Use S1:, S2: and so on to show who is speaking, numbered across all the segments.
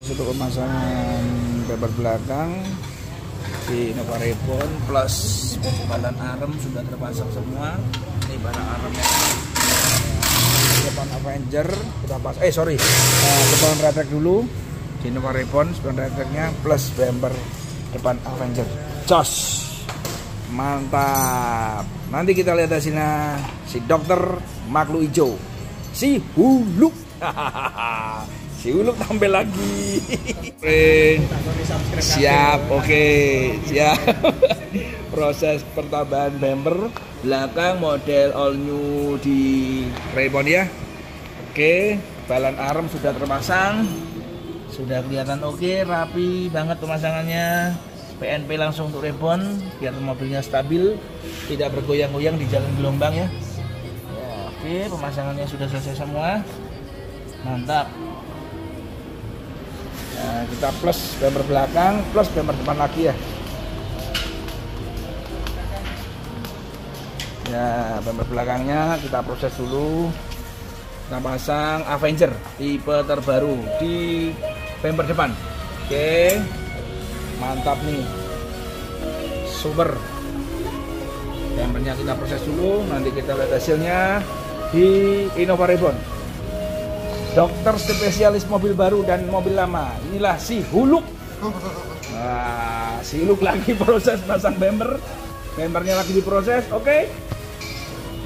S1: Untuk pemasangan bumper belakang di Innova Reborn plus balan arem sudah terpasang semua. Ini balan aremnya. Depan Avenger kita pas. Depan retrek dulu di Innova Reborn, depan retreknya plus bumper depan Avenger. Jos, mantap. Nanti kita lihat hasilnya si dokter makhluk hijau, si Huluk. Si Huluk tampil lagi. Siap, oke, siap. Proses pertambahan bumper belakang model all new di Reborn ya. Oke, balan arem sudah terpasang, sudah kelihatan oke, rapi banget pemasangannya. PNP langsung untuk Reborn biar mobilnya stabil, tidak bergoyang-goyang di jalan gelombang ya. Oke, pemasangannya sudah selesai semua, mantap. Nah, kita plus bumper belakang, plus bumper depan lagi ya. Ya, bumper belakangnya kita proses dulu. Kita pasang Avenger tipe terbaru di bumper depan. Oke, mantap nih, super. Bumpernya kita proses dulu, nanti kita lihat hasilnya di Innova Reborn. Dokter spesialis mobil baru dan mobil lama. Inilah si Huluk. Nah, si Huluk lagi proses pasang bumper. Bumpernya lagi diproses, oke.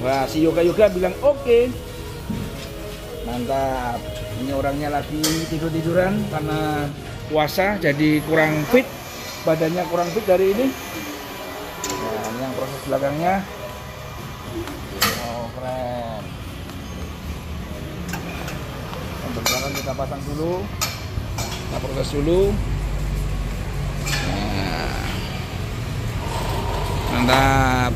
S1: Wah, si Yoga bilang oke. Mantap. Ini orangnya lagi tidur-tiduran karena puasa jadi kurang fit. Badannya kurang fit dari ini. Nah, ini yang proses belakangnya. Oh, keren. Belakang kita pasang dulu, kita proses dulu. Nah, mantap.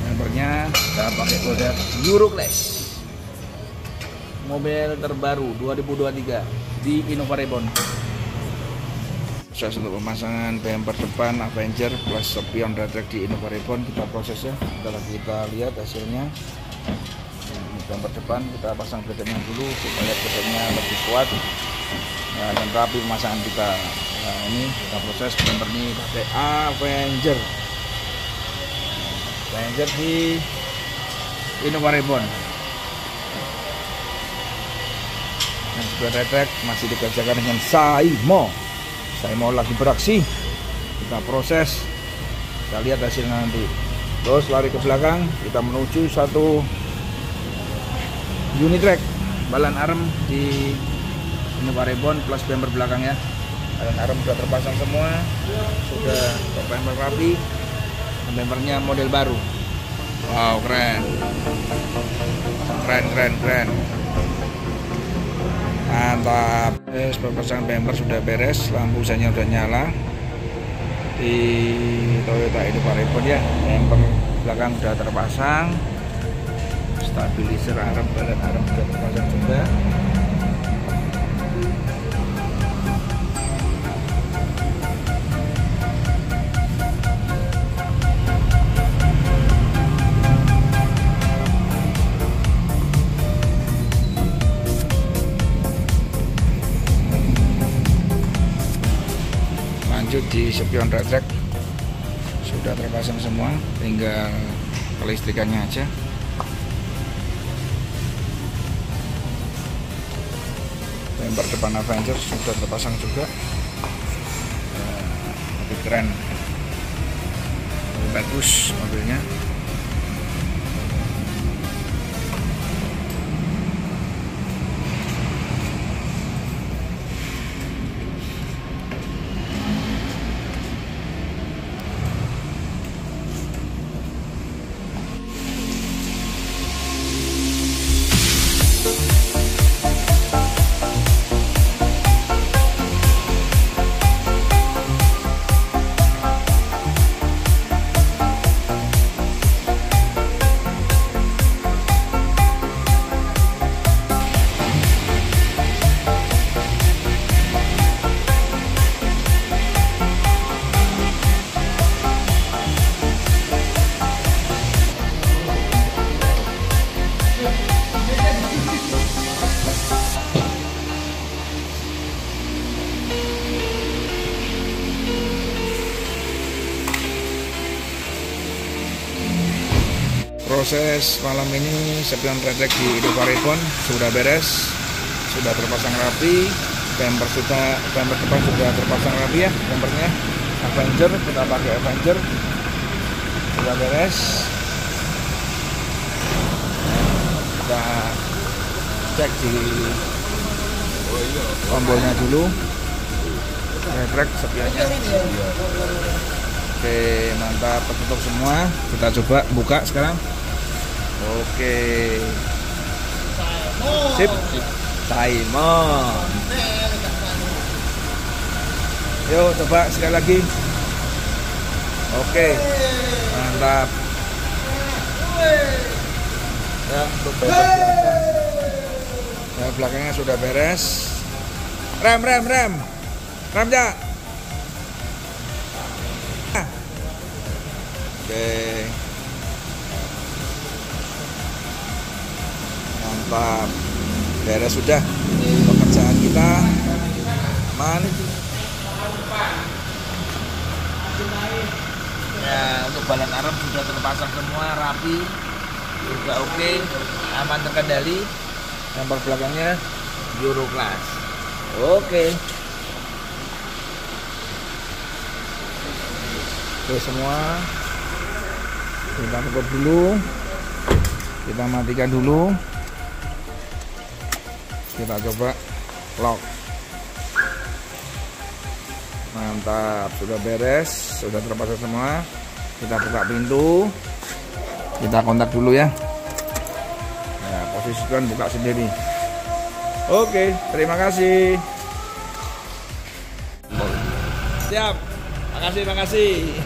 S1: Bumpernya kita pakai produk Euroclass, mobil terbaru 2023 di Innova Reborn. Proses untuk pemasangan bumper depan Avenger plus spion retrek di Innova Reborn kita prosesnya. Setelah kita lihat hasilnya. Bumper depan kita pasang bracketnya dulu supaya bracketnya lebih kuat, nah, dan rapi pemasangan kita. Nah, ini kita proses bumper ini pakai Avenger di Innova Reborn. Dan spion retrek masih dikerjakan dengan Saimo lagi beraksi. Kita proses, kita lihat hasilnya nanti. Terus lari ke belakang, kita menuju satu unit track balan arem di Innova Reborn plus bumper belakangnya. Balan arem sudah terpasang semua, sudah bumper rapi, bumpernya model baru. Wow, keren, mantap. Pemasangan bumper sudah beres, lampu hijaunya sudah nyala di Toyota Innova Reborn ya. Bumper belakang sudah terpasang, stabilizer arem, balan arem sudah terpasang juga. Lanjut di spion retrek sudah terpasang semua, tinggal kelistrikannya aja. Bumper depan Avenger sudah terpasang juga. Lebih keren, lebih bagus mobilnya. proses malam ini spion retrek di Indovarebon sudah beres, sudah terpasang rapi. Bumper depan sudah terpasang rapi ya, bumpernya Avenger, kita pakai Avenger, sudah beres. Kita cek di tombolnya dulu, retrek spionnya. Oke, mantap, tertutup semua. Kita coba buka sekarang. Oke, sip, Simon. Yuk coba sekali lagi. Oke, mantap. Ya, untuk belakangnya sudah beres. Rem ya. Oke, mantap, beres sudah pekerjaan kita, aman. Ya, untuk balan arem sudah terpasang semua, rapi, juga oke, aman terkendali. Bumper belakangnya Euroclass. Oke. Oke semua, kita tutup dulu, kita matikan dulu, kita coba lock. Mantap, sudah beres, sudah terpasang semua. Kita buka pintu, kita kontak dulu ya. Ya, posisikan buka sendiri. Oke, terima kasih. Siap. Makasih.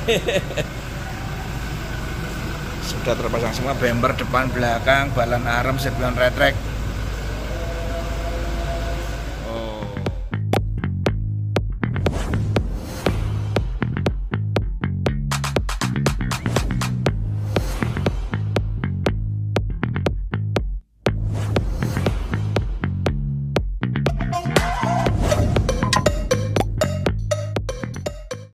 S1: Sudah terpasang semua, bumper depan belakang, balan arem, spion retrek.